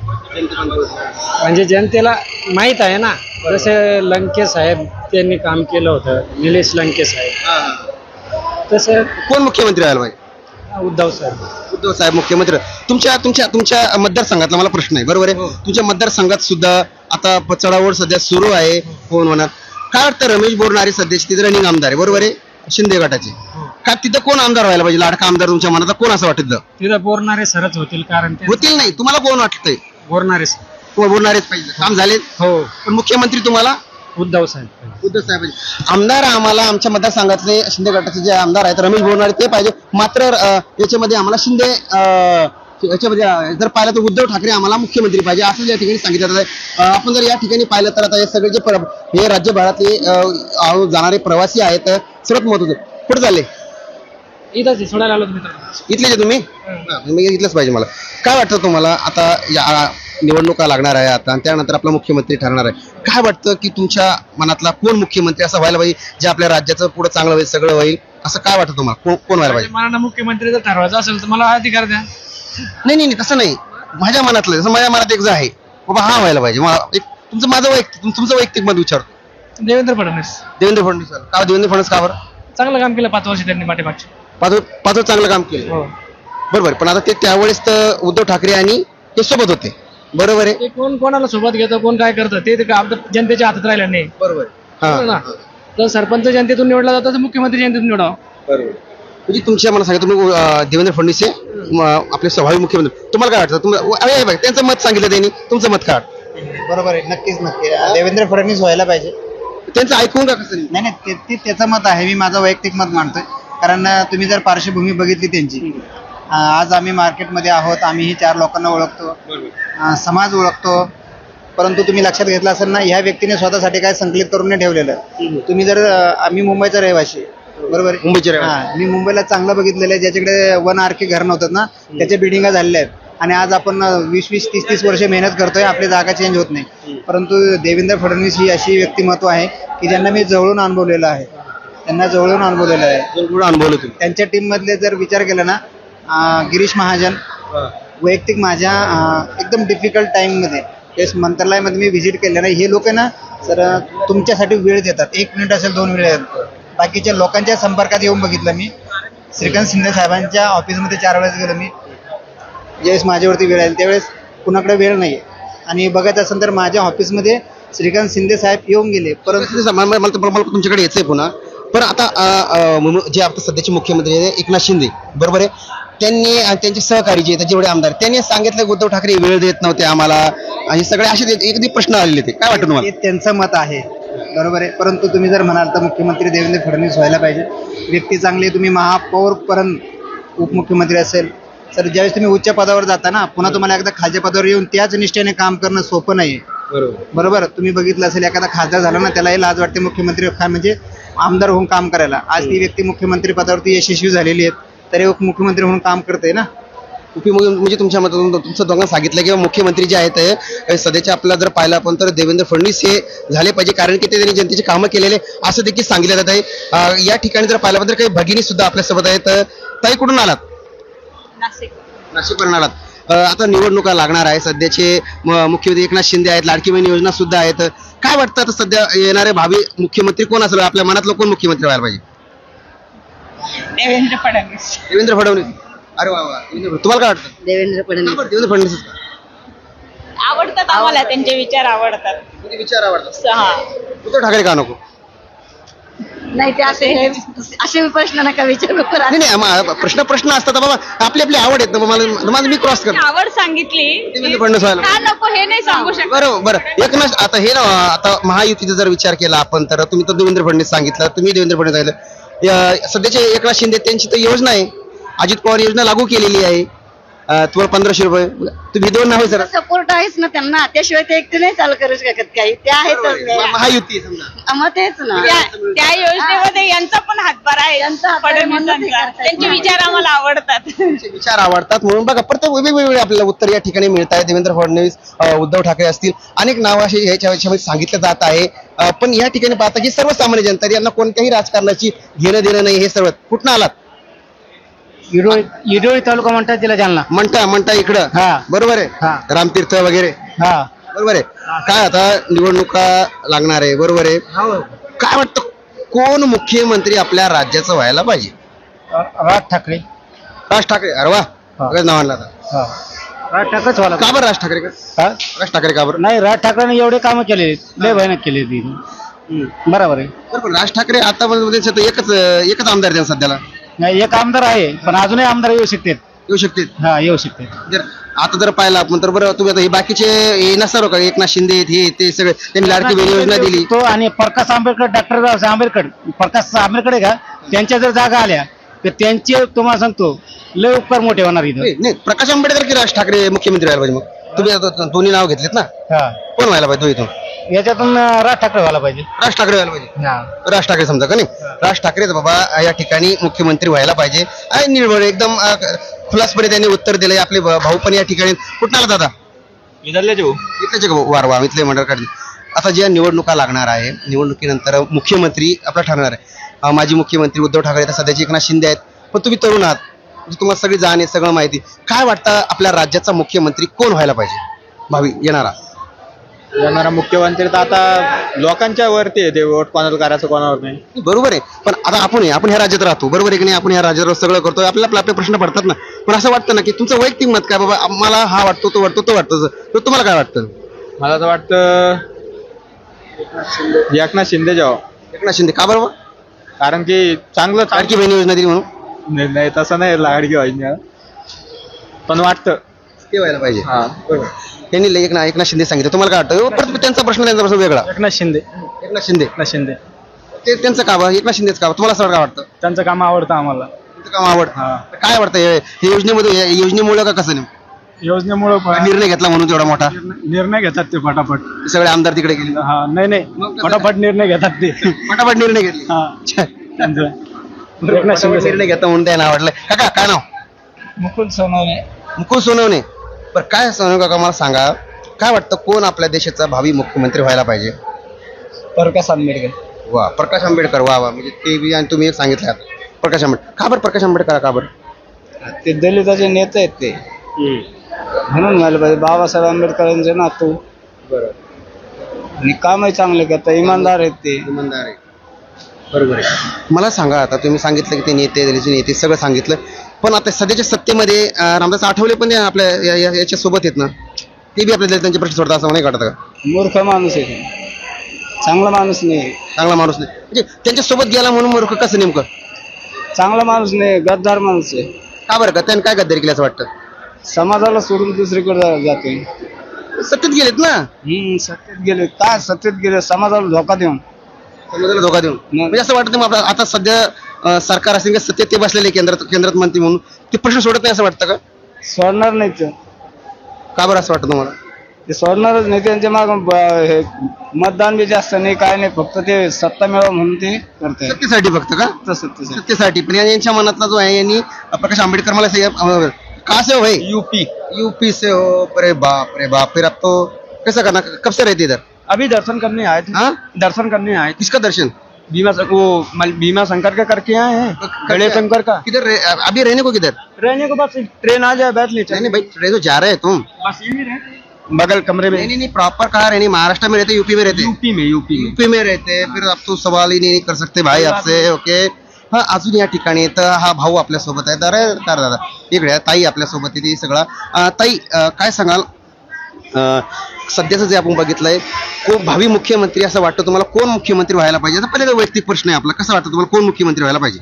म्हणजे जनतेला माहित आहे ना, जसे लंके साहेब त्यांनी काम केलं होतं, निलेश लंके साहेब, तसं कोण मुख्यमंत्री व्हायला पाहिजे? उद्धव साहेब. उद्धव साहेब मुख्यमंत्री. तुमच्या मतदारसंघातला मला प्रश्न आहे, बरोबर आहे? तुमच्या मतदारसंघात सुद्धा आता चढाओढ सध्या सुरू आहे, कोण होणार काय वाटतं? रमेश बोरनारे सध्याचे तिथे रनिंग आमदार आहे, बरोबर आहे, शिंदे गटाचे. का तिथं कोण आमदार व्हायला पाहिजे, लाडका आमदार तुमच्या मनात कोण असं वाटतं? तिथं बोरणारे सरच होतील, कारण होतील नाही, तुम्हाला कोण वाटतंय? बोरणारे बोरणारेच पाहिजे, काम झाले. हो, पण मुख्यमंत्री तुम्हाला उद्धव साहेब. उद्धव साहेब आमदार. आम्हाला आमच्या मतदारसंघातले शिंदे गटाचे जे आमदार आहेत रमेश बोरनारे ते पाहिजे, मात्र याच्यामध्ये आम्हाला शिंदे याच्यामध्ये जर पाहिलं तर उद्धव ठाकरे आम्हाला मुख्यमंत्री पाहिजे असं या ठिकाणी सांगितलं आहे. आपण जर या ठिकाणी पाहिलं तर आता हे सगळे जे हे राज्यभरातले जाणारे प्रवासी आहेत, सर्वात महत्वाचं कुठे झाले? इथंच सोडायला आलो तुम्ही. इथलेच तुम्ही? मी इथलंच पाहिजे मला. काय वाटतं तुम्हाला, आता या निवडणुका लागणार आहे आता आणि त्यानंतर आपला मुख्यमंत्री ठरणार आहे, काय वाटतं की तुमच्या मनातला कोण मुख्यमंत्री असं व्हायला पाहिजे जे आपल्या राज्याचं पुढे चांगलं होईल, सगळं होईल, असं काय वाटतं तुम्हाला? कोण व्हायला पाहिजे? मला मुख्यमंत्री जर ठरवायचं असेल तर मला अधिकार द्या. नाही तसं नाही, माझ्या मनातलं, जसं माझ्या मनात एक आहे बाबा हा व्हायला पाहिजे. तुमचं वैयक्तिक मत विचारतो. देवेंद्र फडणवीस. देवेंद्र फडणवीस. का देवेंद्र फडणवीस? का बरं? चांगलं काम केलं 5 वर्ष त्यांनी पाठीमागचे. 5 वर्ष चांगलं काम केलं, बरोबर. पण आता ते त्यावेळेस तर उद्धव ठाकरे आणि ते सोबत होते, बरोबर आहे. कोण कोणाला सोबत घेतं, कोण काय करतं ते जनतेच्या हातात राहिलं नाही, बरोबर. तर सरपंच जनतेतून निवडला जातो, तर मुख्यमंत्री जनतेतून निवडावं, बरोबर. म्हणजे तुमच्या मला सांगा, तुम्ही देवेंद्र फडणवीस आपले स्वाभाविक मुख्यमंत्री, तुम्हाला काय वाटतं? त्यांचं मत सांगितलं त्यांनी, तुमचं मत काय वाटतं? बरोबर आहे, नक्कीच देवेंद्र फडणवीस व्हायला पाहिजे. त्यांचं ऐकून का कसं? नाही त्याचं मत आहे, मी माझं वैयक्तिक मत मांडतोय. कारण तुम्ही जर पार्श्वभूमी बघितली त्यांची, आज आम्ही मार्केटमध्ये आहोत, आम्ही ही 4 लोकांना ओळखतो, समाज ओळखतो, परंतु तुम्ही लक्षात घेतलं असेल ना, ह्या व्यक्तीने स्वतःसाठी काय संकलित करून नाही ठेवलेलं. तुम्ही जर आम्ही मुंबईचा रहिवासी, बरोबर, मुंबईचे मी मुंबईला चांगलं बघितलेलं आहे, ज्याच्याकडे 1 RK घर नव्हतं ना, त्याच्या बिल्डिंगा झालेल्या आहेत. आणि आज आपण 20-20, 30-30 वर्ष मेहनत करतोय, आपली जागा चेंज होत नाही. परंतु देवेंद्र फडणवीस ही अशी व्यक्तिमत्व आहे की ज्यांना मी जवळून अनुभवलेलं आहे, त्यांच्या टीम मधले जर विचार केला ना, गिरीश महाजन वैयक्तिक माझ्या एकदम डिफिकल्ट टाइम मध्ये मंत्रालयामध्ये मी व्हिजिट केलं नाही, हे लोक ना सर तुमच्यासाठी वेळ देतात, 1 मिनिट असेल 2 वेळ देतात. बाकीच्या लोकांच्या संपर्कात येऊन बघितलं मी, श्रीकांत शिंदे साहेबांच्या ऑफिसमध्ये 4 वेळेस गेलो मी, ज्यावेळेस माझ्यावरती वेळ आली त्यावेळेस कुणाकडे वेळ नाही. आणि बघत असेल तर माझ्या ऑफिसमध्ये श्रीकांत शिंदे साहेब येऊन गेले, परंतु मला तुमच्याकडे यायचंय पुन्हा. पण आता जे आता सध्याचे मुख्यमंत्री आहेत एकनाथ शिंदे, बरोबर आहे, त्यांनी त्यांचे सहकारी जे जेवढे आमदार त्यांनी सांगितलं उद्धव ठाकरे वेळ देत नव्हते आम्हाला, आणि सगळे असे एखादी प्रश्न आलेले. ते काय वाटतं तुम्हाला? त्यांचं मत आहे, बरोबर आहे. परंतु तुम्ही जर म्हणाल तर मुख्यमंत्री देवेंद्र फडणवीस व्हायला पाहिजे. व्यक्ती चांगली, तुम्ही महापौर पर्यंत उपमुख्यमंत्री असेल सर, ज्यावेळेस तुम्ही उच्च पदावर जाता ना, पुन्हा तुम्हाला एकदा खालच्या पदावर येऊन त्याच निष्ठेने काम करणं सोपं नाही, बरोबर. तुम्ही बघितलं असेल एखादा खासदार झाला ना, त्यालाही लाज वाटते मुख्यमंत्री म्हणजे आमदार होऊन काम करायला. आज ती व्यक्ती मुख्यमंत्री पदावरती यशस्वी झालेली आहेत, तरी उपमुख्यमंत्री म्हणून काम करते ना. म्हणजे तुमच्या मतातून तुमचं दोघांना सांगितलं की मुख्यमंत्री जे आहेत सध्याच्या आपल्याला जर पाहिलं आपण तर देवेंद्र फडणवीस हे झाले पाहिजे, कारण की ते त्यांनी जनतेची कामं केलेले असं देखील सांगितलं जात आहे. या ठिकाणी जर पाहिलं तर काही भगिनी सुद्धा आपल्यासोबत आहेत. ताई कुठून आलात? नाशिकवरून आलात. आता निवडणुका लागणार आहे. सध्याचे मुख्यमंत्री एकनाथ शिंदे आहेत, लाडकी बहीण योजना सुद्धा आहेत. काय वाटतं आता सध्या येणारे भावी मुख्यमंत्री कोण असेल? आपल्या मनातलं कोण मुख्यमंत्री व्हायला पाहिजे? देवेंद्र फडणवीस. देवेंद्र फडणवीस. अरे वा वा. तुम्हाला काय वाटतं? देवेंद्र फडणवीस. देवेंद्र फडणवीस आवडतात आम्हाला, त्यांचे विचार आवडतात. विचार आवडतात. उद्धव ठाकरे का नको? नाही ते असे प्रश्न नका विचारू. नाही प्रश्न असतात बाबा, आपली आपली आवड आहेत. मला मी क्रॉस करतो. आवड सांगितली देवेंद्र फडणवीस व्हायला का नको हे नाही सांगू शकत. बरोबर. एकनाथ आता हे ना, आता महायुतीचा जर विचार केला आपण तर तुम्ही तर देवेंद्र फडणवीस सांगितलं, तुम्ही देवेंद्र फडणवीस सांगितलं. सध्याचे एकनाथ शिंदे त्यांची तर योजना आहे, अजित पवार योजना लागू केलेली आहे. तुम्हाला 1500 रुपये. तुम्ही दोन नाव सर सपोर्ट आहेच ना त्यांना, त्याशिवाय ते एकटे नाही चालू करू शकत काही. ते आहेतच महायुती समजा. मग तेच ना, त्या योजनेमध्ये यांचा पण हातभार आहे. फडणवीसांचा त्यांचे विचार आम्हाला आवडतात. विचार आवडतात म्हणून बघा प्रत्येक वेगवेगळे आपल्याला उत्तर या ठिकाणी मिळत आहे. देवेंद्र फडणवीस, उद्धव ठाकरे असतील, अनेक नाव असे ह्याच्यामध्ये सांगितलं जात आहे. पण या ठिकाणी पाहता की सर्वसामान्य जनता यांना कोणत्याही राजकारणाची घेणं देणं नाही. हे सर्व कुठनं आलात? इडोळी तालुका म्हणतात तिला, जालना म्हणता इकडं. बरोबर आहे. रामतीर्थ वगैरे. बरोबर आहे. काय आता निवडणुका लागणार आहे, बरोबर आहे. काय वाटतं कोण मुख्यमंत्री आपल्या राज्याचं व्हायला पाहिजे? राज ठाकरे. राज ठाकरे. अरे वा, नाव आणला. राज ठाकरेच व्हायला. का बरं राज ठाकरे? राज ठाकरे का बरं? नाही, राज ठाकरेने एवढे कामं केले, लय भयानक केले. बरोबर आहे. बरोबर. राज ठाकरे आता एकच आमदार आहेत सध्याला. नाही, एक आमदार आहे, पण अजूनही आमदार येऊ शकतात. येऊ शकते. आता जर पाहिलं आपण तर बरं, तुम्ही आता हे बाकीचे हे नसणार का? एकनाथ शिंदे हे ते सगळे त्यांनी लाडकी बहीण योजना दिली. तो आणि प्रकाश आंबेडकर, डॉक्टर आंबेडकर, प्रकाश आंबेडकर आहे का, त्यांच्या जर जागा आल्या तर त्यांचे तुम्हाला सांगतो लय उपकार मोठे होणार इथं. नाही, प्रकाश आंबेडकर की राज ठाकरे मुख्यमंत्री व्हायला पाहिजे? मग तुम्ही आता दोन्ही नाव घेतलेत ना, कोण व्हायला पाहिजे इथून? याच्यातून राज ठाकरे व्हायला पाहिजे. राज ठाकरे व्हायला पाहिजे. राज ठाकरे समजा का नाही? राज ठाकरेच बाबा या ठिकाणी मुख्यमंत्री व्हायला पाहिजे. आणि निर्भय एकदम खुलासपणे त्यांनी उत्तर दिलंय. आपले भाऊ पण या ठिकाणी कुठं आला दादा? इथलेच वार वा इथले मंडळ काढले. आता ज्या निवडणुका लागणार आहे, निवडणुकीनंतर मुख्यमंत्री आपला ठरणार आहे. माजी मुख्यमंत्री उद्धव ठाकरे, आता सध्याचे एकनाथ शिंदे आहेत. पण तुम्ही तरुण आहात, तुम्हाला सगळी जाण आहे, सगळं माहिती. काय वाटतं आपल्या राज्याचा मुख्यमंत्री कोण व्हायला पाहिजे भावी येणारा मुख्यमंत्री? तर आता लोकांच्या वरती आहे, ते वोट कोणाला करायचं कोणावर नाही. बरोबर आहे. पण आता आपण ह्या राज्यात राहतो, बरोबर आहे की नाही? आपण ह्या राज्यावर सगळं करतोय, आपल्याला आपले प्रश्न पडतात ना. पण असं वाटतं ना की तुमचं वैयक्तिक मत काय बाबा, मला हा वाटतो, तो वाटतो, तो वाटतो, तर तुम्हाला काय वाटतं? मला तर वाटतं एकनाथ शिंदे जावं. एकनाथ शिंदे का बरोबर? कारण की चांगलं लाडकी बहीण योजना दिली म्हणून. नाही तसं नाही, लाडकी योजना पण वाटतं ते व्हायला पाहिजे. त्यांनी एकनाथ शिंदे सांगितलं. तुम्हाला काय वाटतं? परत त्यांचा प्रश्न वेगळा. एकनाथ शिंदे. ते त्यांचं काम, एकनाथ शिंदेच काम. तुम्हाला सगळं काय वाटतं? त्यांचं काम आवडतं आम्हाला. त्यांचं काम आवडतं. काय वाटतं हे योजनेमुळे का कसं नाही? योजनेमुळे निर्णय घेतला म्हणून तेवढा मोठा निर्णय घेतात ते फटाफट. सगळे आमदार तिकडे गेले. नाही फटाफट निर्णय घेतात ते. फटाफट निर्णय घेतले. निर्णय घेता म्हणून त्यांना आवडलं. काका काय नाव? मुकुल सोनवणे. मुकुल सोनवणे. पण काय सोनवणे काका मला सांगा, काय वाटतं कोण आपल्या देशाचा भावी मुख्यमंत्री व्हायला पाहिजे? प्रकाश आंबेडकर. वा, प्रकाश आंबेडकर. वा, म्हणजे ते बी आणि तुम्ही एक सांगितलं प्रकाश आंबेडकर. का बरं प्रकाश आंबेडकर? का बरं? ते दलिताचे नेते आहेत ते, म्हणून व्हायला पाहिजे. बाबासाहेब आंबेडकरांचे नातू. बरोबर. आणि कामही चांगले करतात, इमानदार आहेत ते. इमानदार आहे. बरोबर आहे. मला सांगा, आता तुम्ही सांगितलं की ते नेते, दलितचे नेते सगळं सांगितलं, पण आता सध्याच्या सत्तेमध्ये रामदास आठवले पण आपल्या याच्या सोबत आहेत ना, ते बी आपल्या दलितांचे प्रश्न सोडतात असं नाही वाटत का? मूर्ख माणूस आहे, चांगला माणूस नाही. चांगला माणूस नाही म्हणजे त्यांच्या सोबत गेला म्हणून मूर्ख कसं? नेमकं चांगला माणूस नाही, गद्दार माणूस आहे. का बरं का? त्याने काय गद्दारी केली असं वाटतं? समाजाला सोडून दुसरीकडे जातोय. सत्तेत गेलेत ना. सत्तेत गेले. काय सत्तेत गेले? समाजाला धोका देऊन. समाजाला धोका देऊन म्हणजे असं वाटतं मग आता सध्या सरकार असेल सत्तेत ते बसलेले केंद्रात मंत्री म्हणून ते प्रश्न सोडत नाही असं वाटतं का? सोडणार नाही. का बरं असं वाटतं तुम्हाला? ते सोडणारच नाही. त्यांच्या माग मतदान बी जास्त नाही, काय नाही, फक्त ते सत्ता मिळावं म्हणून ते करते. सत्तेसाठी फक्त का? सत्तेसाठी. पण यांच्या मनातला जो आहे, यांनी प्रकाश आंबेडकर मला कहाँ से हो भाई? यूपी से हो. अरे बाप रे बाप. फिर अब तो कैसा करना? कब से रहते इधर? अभी दर्शन करने आए थे. दर्शन करने आए. किसका दर्शन? भीमा शंकर का करके आए हैं. गणेश शंकर का. किधर अभी रहने को? किधर रहने को? बस ट्रेन आ जाए बैठ लेते. नहीं भाई, ट्रेन तो जा रहे हैं तुम. बस यही रहते बगल कमरे में. नहीं, प्रॉपर कहाँ रहने? महाराष्ट्र में रहते, यूपी में रहते? यूपी में रहते. फिर अब तो सवाल ही नहीं कर सकते भाई आपसे. ओके. हा, अजून या ठिकाणी तर हा भाऊ आपल्या सोबत आहे. दादा इकडे ताई आपल्या सोबत आहे. सगळा ताई काय सांगाल? सध्याचं जे आपण बघितलंय, कोण भावी मुख्यमंत्री असं वाटतं तुम्हाला? कोण मुख्यमंत्री व्हायला पाहिजे? आता पहिले वैयक्तिक प्रश्न आहे आपला. कसं वाटतं तुम्हाला, कोण मुख्यमंत्री व्हायला पाहिजे?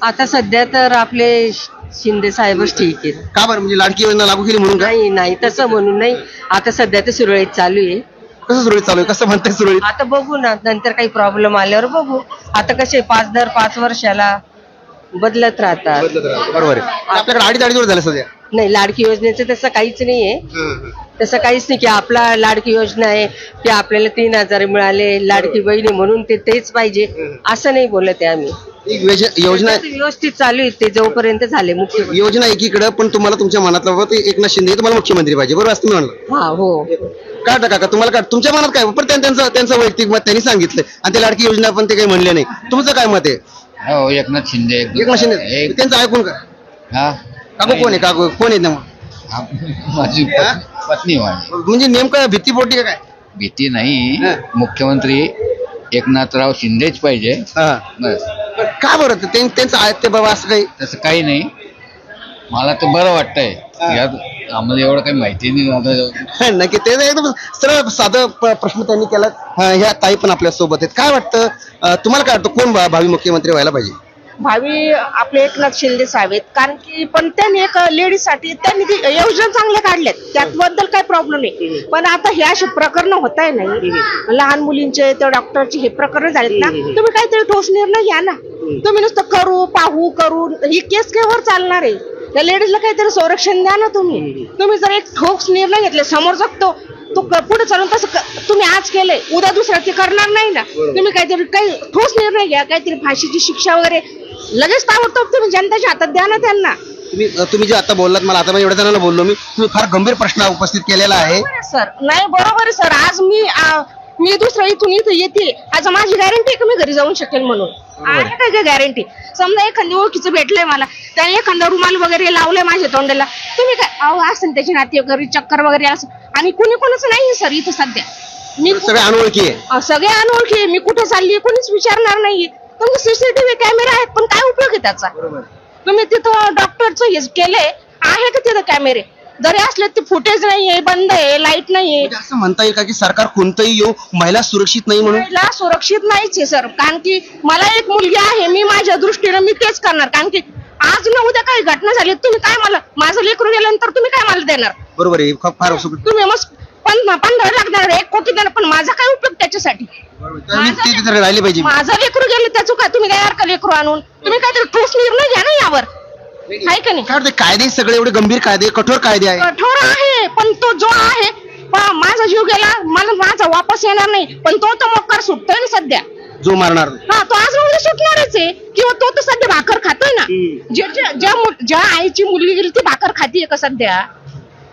आता सध्या तर आपले शिंदे साहेबच ठीक आहे. का बरं? म्हणजे लाडकी योजना लागू केली म्हणून? नाही तसं म्हणून नाही. आता सध्या तर सुरळीत चालू आहे. कसं सुरळीत चालू आहे? कसं म्हणताय सुरळीत? आता बघू ना, नंतर काही प्रॉब्लेम आल्यावर बघू. आता कसे 5 वर्षाला बदलत राहतात. बरोबर आहे. आपल्याकडे अडीच वर झालं सध्या. नाही, लाडकी योजनेचं तसं काहीच नाहीये. तसं काहीच नाही की आपला लाडकी योजना आहे की आपल्याला 3,000 मिळाले, लाडकी बहिणी म्हणून तेच पाहिजे असं नाही बोलत आहे आम्ही. योजना व्यवस्थित चालू आहे ते जोपर्यंत झाले. मुख्य योजना एकीकडे, पण तुम्हाला तुमच्या मनातलं बाबा एकनाथ शिंदे तुम्हाला मुख्यमंत्री पाहिजे, बरोबर असं तुम्ही म्हणलं? हा हो. काय काका तुम्हाला काय तुमच्या मनात काय? पण त्यांचं वैयक्तिक मत त्यांनी सांगितलं, आणि ते लाडकी योजना पण ते काही म्हणले नाही. तुमचं काय मत आहे? हो, एकनाथ शिंदे. त्यांचं ऐकून का? काकू कोण आहे? काकू कोण आहे? माझी पत्नी. म्हणजे नेमकं भीतीपोटी का काय? भीती नाही, मुख्यमंत्री एकनाथराव शिंदेच पाहिजे. का बरं? त्यांचं आहे ते बाबा असं काही? तसं काही नाही, मला तर बरं वाटतंय. आम्हाला एवढं काही माहिती नाही. नक्की. ते एकदम सरळ साधं प्रश्न त्यांनी केला. ह्या ताई पण आपल्या सोबत आहेत. काय वाटतं तुम्हाला? काय वाटतं कोण भावी मुख्यमंत्री व्हायला पाहिजे? भावी आपले एकनाथ शिंदे साहेब आहेत. कारण की पण त्यांनी एक लेडीज साठी त्यांनी योजना चांगल्या काढल्यात, त्याबद्दल काही प्रॉब्लेम नाही. पण आता हे असे प्रकरण होत आहे नाही, लहान मुलींचे तर डॉक्टरचे हे प्रकरण झालेत ना, तुम्ही काहीतरी ठोस निर्णय घ्या ना. तुम्ही नुसतं करू ही केस केवर चालणार आहे? त्या लेडीजला काहीतरी संरक्षण द्या ना तुम्ही. जर एक ठोस निर्णय घेतले, समोर जगतो तो पुढे चालून तसं तुम्ही आज केलंय, उद्या दुसरा ते करणार नाही ना. तुम्ही काहीतरी काही ठोस निर्णय घ्या, काहीतरी फाशीची शिक्षा वगैरे लगेच ताबडतोब तुम्ही जनतेच्या हातात द्या ना त्यांना. तुम्ही जे आता बोललात, मला आता एवढ्या जणांना बोललो तुम्ही फार गंभीर प्रश्न उपस्थित केलेला आहे सर. नाही बरोबर आहे सर. आज मी दुसरं इथून येते, आज माझी गॅरंटी की मी घरी जाऊन शकेल म्हणून आहे का गॅरंटी? समजा एखाद्या ओळखीचं भेटलंय मला, त्याने एखादा रुमाल वगैरे लावलंय माझ्या तोंडाला, तुम्ही काय असं त्याची नाती वगैरे चक्कर वगैरे असं, आणि कोणाचं नाही सर इथं सध्या. मी सगळे अनोळखी आहे. सगळे अनोळखी आहे. मी कुठे चालली कोणीच विचारणार नाहीये. तुमचे सीसीटीव्ही कॅमेरे आहेत, पण काय उपयोग आहे त्याचा? तुम्ही तिथं डॉक्टरचं हे केलंय, आहे का तिथं कॅमेरे? जरी असले ते फुटेज नाहीये, बंद आहे, लाईट नाहीये. असं म्हणता येईल का की सरकार कोणतंही येऊ, महिला सुरक्षित नाही म्हणून? महिला सुरक्षित नाहीच आहे सर. कारण की मला एक मुलगी आहे, मी माझ्या दृष्टीने मी तेच करणार. कारण की आज ना उद्या काही घटना झाली, तुम्ही काय मला, माझं लेकरू गेल्यानंतर तुम्ही काय मला देणार? बरोबर आहे. फार तुम्ही मग 15 लाख देणार, 1 कोटी देणार, पण माझा काय उपयोग त्याच्यासाठी? राहिले पाहिजे. माझं लेकरू गेलं त्याचं काय? तुम्ही काय का लेकरू आणून? तुम्ही काहीतरी ठोस निर्णय घ्या ना यावर, आहे का नाही? कायदे सगळे एवढे गंभीर कायदे, कठोर कायदे आहे. कठोर आहे, पण तो जो आहे माझा जीव गेला, माझा वापस येणार नाही, पण तो मोक्कार सुटतोय ना सध्या. जो मारणार हा, तो आज उद्या सुटणारच आहे. किंवा तो तर सध्या भाकर खातोय ना. ज्या आईची मुलगी गेली ती भाकर खातीये का सध्या?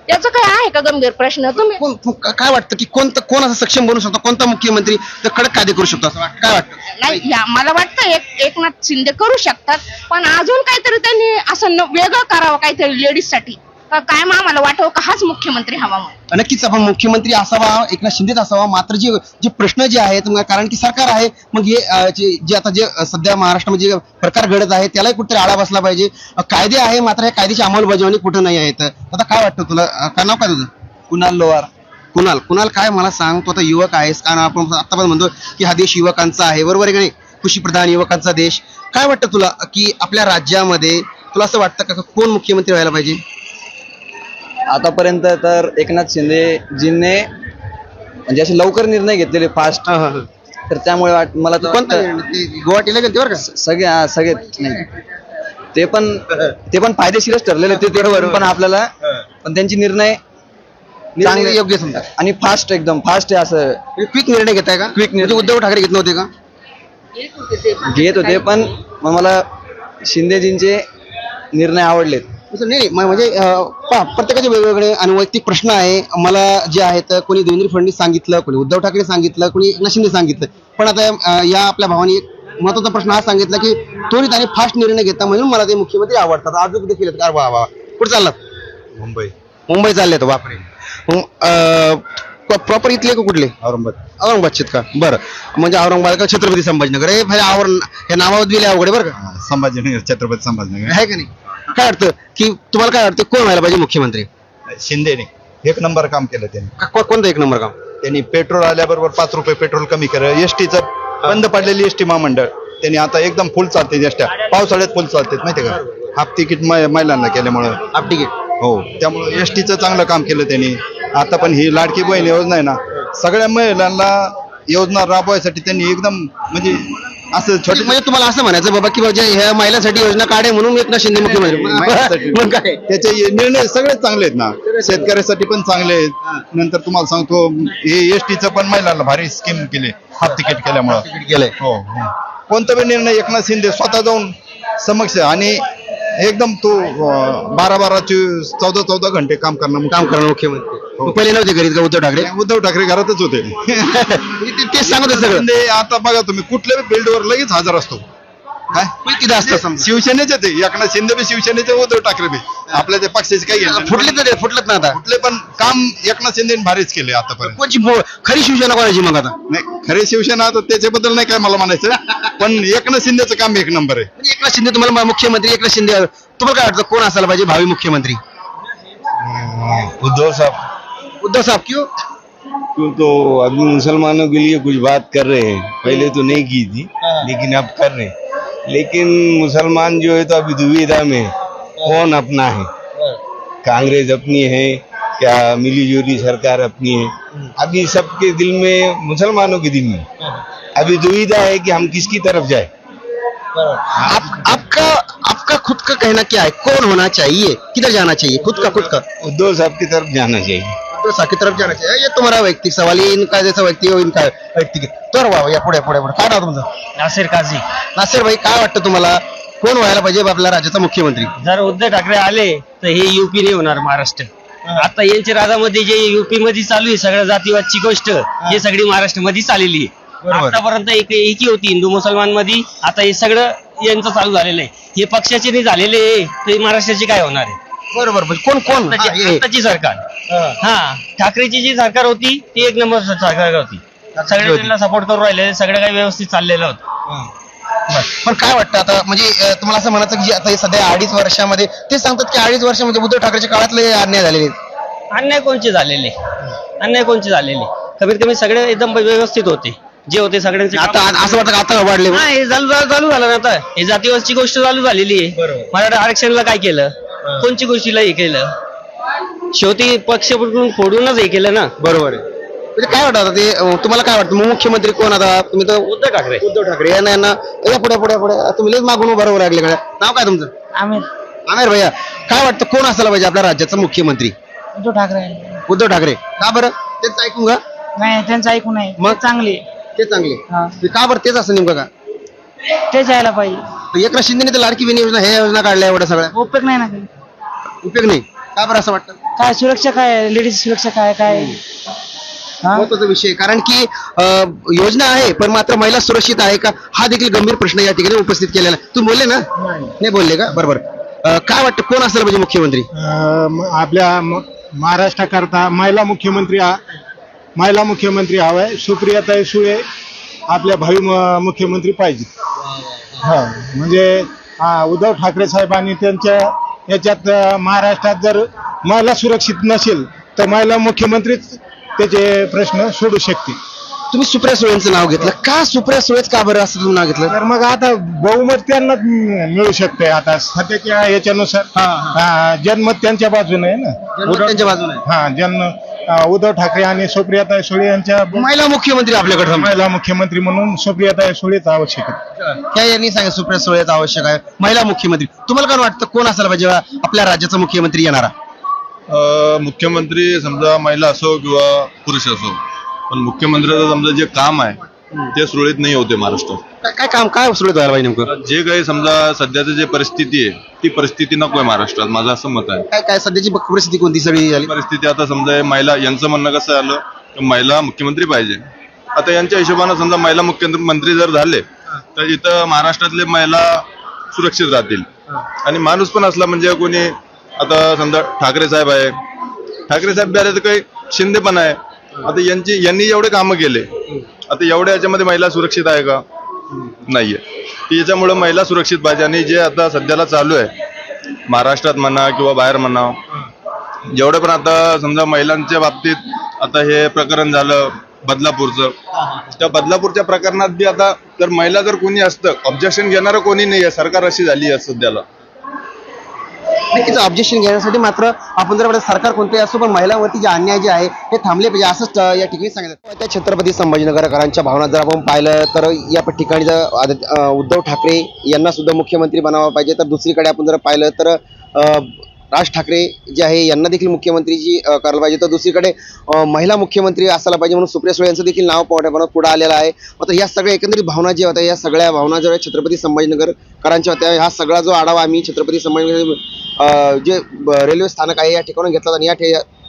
याचं काय आहे का गंभीर प्रश्न? तुम्ही काय वाटतं की कोण असं सक्षम बनू शकतो? कोणता मुख्यमंत्री तर कडक कायदे करू शकतो असं काय वाटतं? नाही, मला वाटतं एकनाथ शिंदे करू शकतात, पण अजून काहीतरी त्यांनी असं वेगळं करावं काहीतरी लेडीज साठी. काय आम्हाला वाटव का हाच मुख्यमंत्री हवा? नक्कीच आपण मुख्यमंत्री असावा, एकनाथ शिंदेच असावा. मात्र जे प्रश्न जे आहेत, कारण की सरकार आहे, मग हे जे आता जे सध्या महाराष्ट्रामध्ये जे प्रकार घडत आहे त्यालाही कुठेतरी आळा बसला पाहिजे. कायदे आहे, मात्र या कायद्याची अंमलबजावणी कुठं नाही आहे. आता काय वाटतं तुला? काय नाव काय तुझं? कुणाल लोहार. कुणाल काय मला सांग, तू आता युवक आहेस, कारण आपण आता पण म्हणतो की हा देश युवकांचा आहे, बरोबर आहे का नाही? कृषीप्रधान युवकांचा देश. काय वाटतं तुला की आपल्या राज्यामध्ये तुला असं वाटतं का कोण मुख्यमंत्री व्हायला पाहिजे? आतापर्यंत तर एकनाथ शिंदेजींनी म्हणजे असे लवकर निर्णय घेतलेले फास्ट, तर त्यामुळे मला तर गुवाहाटीला गेलते बरं का सगळे नाही, ते पण फायदेशीरच ठरलेले ते पण आपल्याला, पण त्यांचे निर्णय चांगले योग्य समजा आणि फास्ट, एकदम फास्ट आहे असं. क्विक निर्णय घेताय का? क्विक म्हणजे उद्धव ठाकरे घेत नव्हते का? घेत होते, पण मला शिंदेजींचे निर्णय आवडलेत. नाही म्हणजे प्रत्येकाचे वेगवेगळे आणि वैयक्तिक प्रश्न आहे. मला जे आहेत कोणी देवेंद्र फडणवीस सांगितलं, कोणी उद्धव ठाकरे सांगितलं, कोणी एकनाथ शिंदे सांगितलं. पण आता या आपल्या भावाने एक महत्वाचा प्रश्न हा सांगितला की त्वरित आणि फास्ट निर्णय घेता म्हणून मला ते मुख्यमंत्री आवडतात. अजून देखील वा कुठे चाललात? मुंबई चालले तर बापरे. प्रॉपर इथले का कुठले? औरंगाबादचे का? बरं, म्हणजे औरंगाबाद का छत्रपती संभाजीनगर? हे नावावर दिले अवघड बरं का? संभाजीनगर, छत्रपती संभाजीनगर आहे का नाही? काय वाटतं की तुम्हाला काय वाटतं कोण व्हायला पाहिजे मुख्यमंत्री? शिंदेने एक नंबर काम केलं त्यांनी. कोणतं एक नंबर काम? त्यांनी पेट्रोल आल्याबरोबर 5 रुपये पेट्रोल कमी केलं. एसटीचं बंद पडलेली एसटी महामंडळ त्यांनी आता एकदम फुल चालते. एसट्या पावसाळ्यात फुल चालतात माहिती का? हाफ तिकीट महिलांना केल्यामुळे, हाफ तिकीट, हो, त्यामुळे एसटीचं चांगलं काम केलं त्यांनी. आता पण ही लाडकी बहीण योजना आहे ना, सगळ्या महिलांना योजना राबवायसाठी त्यांनी एकदम म्हणजे असं छोटे. म्हणजे तुम्हाला असं म्हणायचं बाबा की बाबा ह्या महिलांसाठी योजना काढे म्हणून एकनाथ शिंदे मुख्यमंत्री. त्याचे निर्णय सगळे चांगले आहेत ना, शेतकऱ्यासाठी पण चांगले आहेत. नंतर तुम्हाला सांगतो हे एसटीचं पण महिलांना भारी स्कीम केले, हाफ तिकीट केल्यामुळे केलंय. हो, कोणता पण निर्णय एकनाथ शिंदे स्वतः जाऊन समक्ष आणि एकदम तो 12 ते 14 घंटे काम करणार मुख्यमंत्री. पहिले नव्हते घरीत का उद्धव ठाकरे? उद्धव ठाकरे घरातच होते. ते सांगत सगळं. आता बघा तुम्ही कुठल्याही फील्डवर लगेच हजर असतो. काय किती असतं? शिवसेनेचे ते एकनाथ शिंदे बी शिवसेनेचे, उद्धव ठाकरे बी आपल्या ते पक्षाचे काही फुटलेत ना आता. कुठले पण काम एकनाथ शिंदेने भारीच केले आतापर्यंत. कोणची खरी शिवसेना कोणाची मग आता? नाही, खरी शिवसेना आता त्याच्याबद्दल नाही काय मला म्हणायचं, पण एकनाथ शिंदेचं काम एक नंबर आहे. म्हणजे एकनाथ शिंदे तुम्हाला मुख्यमंत्री, एकनाथ शिंदे तुम्हाला काय वाटतं कोण असायला पाहिजे भावी मुख्यमंत्री? उद्धव साहब. उद्धव साहब क्यों? क्यों तो अभी मुसलमानों के लिए कुछ बात कर रहे हैं, पहले तो नहीं की थी लेकिन अब कर रहे हैं. लेकिन मुसलमान जो है तो अभी दुविधा में कौन अपना है, कांग्रेस अपनी है क्या मिलीजुली सरकार अपनी है? अभी सबके दिल में, मुसलमानों के दिल में अभी दुविधा है कि हम किसकी तरफ जाए. आपका खुद का कहना क्या है, कौन होना चाहिए, किधर जाना चाहिए? खुद का उद्धव साहब की तरफ जाना चाहिए. उद्धव साहब की तरफ जाना चाहिए. ये तुम्हारा वैयक्तिक सवाल है, इनका जैसा व्यक्ति हो इनका व्यक्तिगत. तर वा या पुढे काय नाव तुमचं? नासिर काझी. नासिर भाई, काय वाटतं तुम्हाला कोण व्हायला पाहिजे आपल्या राज्याचा मुख्यमंत्री? जर उद्धव ठाकरे आले तर हे युपी नाही होणार, महाराष्ट्र. आता यांच्या राजामध्ये जे युपी मध्ये चालू आहे सगळ्या जातीवादची गोष्ट, हे सगळी महाराष्ट्र मध्ये चाललेली आहे. आतापर्यंत एकी होती हिंदू मुसलमान मध्ये, आता हे सगळं यांचं चालू झालेलं आहे. हे पक्षाचे नाही झालेले तर महाराष्ट्राचे काय होणार आहे? बरोबर. कोण आताची सरकार, हा ठाकरेची जी सरकार होती ती एक नंबर सरकार होती. सगळे त्यांना सपोर्ट करून राहिले, सगळं काही व्यवस्थित चाललेलं होतं. पण काय वाटतं आता, म्हणजे तुम्हाला असं म्हणायचं की आता हे सध्या 2.5 वर्षामध्ये ते सांगतात की 2.5 वर्ष म्हणजे उद्धव ठाकरेच्या काळातले अन्याय झालेले. अन्याय कोणचे झालेले? अन्याय कोणचे झालेले? कमीत कमी सगळे एकदम व्यवस्थित होते, जे होते सगळ्यांचे. आता असं वाटतं का आता वाढले? हे चालू झालं ना आता, हे जातीवादची गोष्ट चालू झालेली आहे. मराठा आरक्षणाला काय केलं, कोणची गोष्टीला हे केलं, शेवटी पक्ष फोडूनच हे केलं ना. बरोबर आहे. म्हणजे काय वाटतं ते तुम्हाला, काय वाटतं मुख्यमंत्री कोण आता? तुम्ही तर उद्धव ठाकरे. उद्धव ठाकरे यांना पुढे तुम्ही लयच मागून बरोबर लागले का? नाव काय तुमचं? आमिर भैया, काय वाटतं कोण असायला पाहिजे आपल्या राज्याचा मुख्यमंत्री? उद्धव ठाकरे. उद्धव ठाकरे का बरं? त्यांचं ऐकून का? नाही, त्यांचं ऐकून नाही. मग चांगले ते चांगले का बरं? तेच असं नेमकं का? तेच यायला पाहिजे. एकनाथ शिंदेने तर लाडकी बहीण योजना, हे योजना काढल्या एवढ्या सगळ्या, उपयोग नाही ना. उपयोग नाही का बरं असं वाटतं? काय सुरक्षा, काय लेडीज सुरक्षा, काय महत्वाचा विषय. कारण की योजना आहे पण मात्र महिला सुरक्षित आहे का, हा देखील गंभीर प्रश्न या ठिकाणी उपस्थित केलेला. तुम्ही बोलले ना? नाही बोलले का? बरोबर. काय वाटतं कोण असेल पाहिजे मुख्यमंत्री आपल्या महाराष्ट्राकरता? महिला मुख्यमंत्री हवाय. सुप्रियाताई सुळे आपल्या भावी मुख्यमंत्री पाहिजे. हा, म्हणजे उद्धव ठाकरे साहेबांनी त्यांच्या याच्यात महाराष्ट्रात जर महिला सुरक्षित नसेल तर महिला मुख्यमंत्रीच त्याचे प्रश्न सोडू शकते. तुम्ही सुप्रिया सुळेंचं नाव घेतलं का? सुप्रिया सुळेच का बरं असं तुम्ही नाव घेतलं? तर मग आता बहुमत त्यांना मिळू शकते. आता सध्याच्या याच्यानुसार जनमत त्यांच्या बाजूने आहे ना. त्यांच्या बाजूने. हा, उद्धव ठाकरे आणि सुप्रियाताई सुळे यांच्या महिला मुख्यमंत्री आपल्याकडे. महिला मुख्यमंत्री म्हणून सुप्रियाताई सुळेच आवश्यक आहे. त्या यांनी सांगितलं सुप्रिया सुळेच आवश्यक आहे महिला मुख्यमंत्री. तुम्हाला काय वाटतं कोण असायला पाहिजे आपल्या राज्याचा मुख्यमंत्री येणारा? मुख्यमंत्री समजा महिला असो किंवा पुरुष असो, पण मुख्यमंत्र्याचं समजा जे काम आहे ते सुरळीत नाही होते महाराष्ट्रात. काय काम काय सुरळीत व्हायला पाहिजे नेमकं? जे काही समजा सध्याची जे परिस्थिती आहे ती परिस्थिती नको आहे महाराष्ट्रात, माझं असं मत आहे. काय काय सध्याची परिस्थिती कोणती सगळी झाली? परिस्थिती आता समजा महिला, यांचं म्हणणं कसं आलं की महिला मुख्यमंत्री पाहिजे. आता यांच्या हिशोबानं समजा महिला मुख्यमंत्री जर झाले तर इथं महाराष्ट्रातले महिला सुरक्षित राहतील. आणि माणूस पण असला म्हणजे कोणी, आता समजा ठाकरे साहेब आहे, ठाकरे साहेब बी आले तर काही शिंदे पण आहे. आता यांनी एवढे कामं केले, आता एवढ्या याच्यामध्ये महिला सुरक्षित आहे का? नाहीये. याच्यामुळे महिला सुरक्षित पाहिजे. आणि जे आता सध्याला चालू आहे महाराष्ट्रात म्हणा किंवा बाहेर म्हणा, जेवढे पण आता समजा महिलांच्या बाबतीत आता हे प्रकरण झालं बदलापूरचं, त्या बदलापूरच्या प्रकरणात बी आता जर महिला जर कोणी असतं, ऑब्जेक्शन घेणारं कोणी नाही आहे, सरकार अशी झाली आहे सध्याला. नक्कीच ऑब्जेक्शन घेण्यासाठी मात्र आपण जर सरकार कोणतेही असो, पण महिलांवरती जे अन्याय जे आहे हे थांबले पाहिजे असंच या ठिकाणी सांगितलं. त्या छत्रपती संभाजीनगरकरांच्या भावना जर आपण पाहिलं तर या ठिकाणी जर उद्धव ठाकरे यांना सुद्धा मुख्यमंत्री बनावं पाहिजे, तर दुसरीकडे आपण जर पाहिलं तर राज ठाकरे जे आहे यांना देखील मुख्यमंत्रीची करायला पाहिजे, तर दुसरीकडे महिला मुख्यमंत्री असायला पाहिजे म्हणून सुप्रिया सुळे यांचं देखील नाव पुढे आलेलं आहे. मात्र या सगळ्या एकंदरीत भावना ज्या होत्या, या सगळ्या भावना ज्या छत्रपती संभाजीनगरकरांच्या होत्या, हा सगळा जो आढावा आम्ही छत्रपती संभाजीनगर जे रेल्वे स्थानक आहे या ठिकाणून घेतला आणि या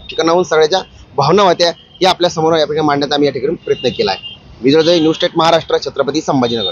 ठिकाणाहून सगळ्याच्या भावना होत्या या आपल्या समोर या ठिकाणी मांडण्याचा आम्ही या ठिकाणी प्रयत्न केला आहे. विजय न्यूज स्टेट महाराष्ट्र, छत्रपती संभाजीनगर.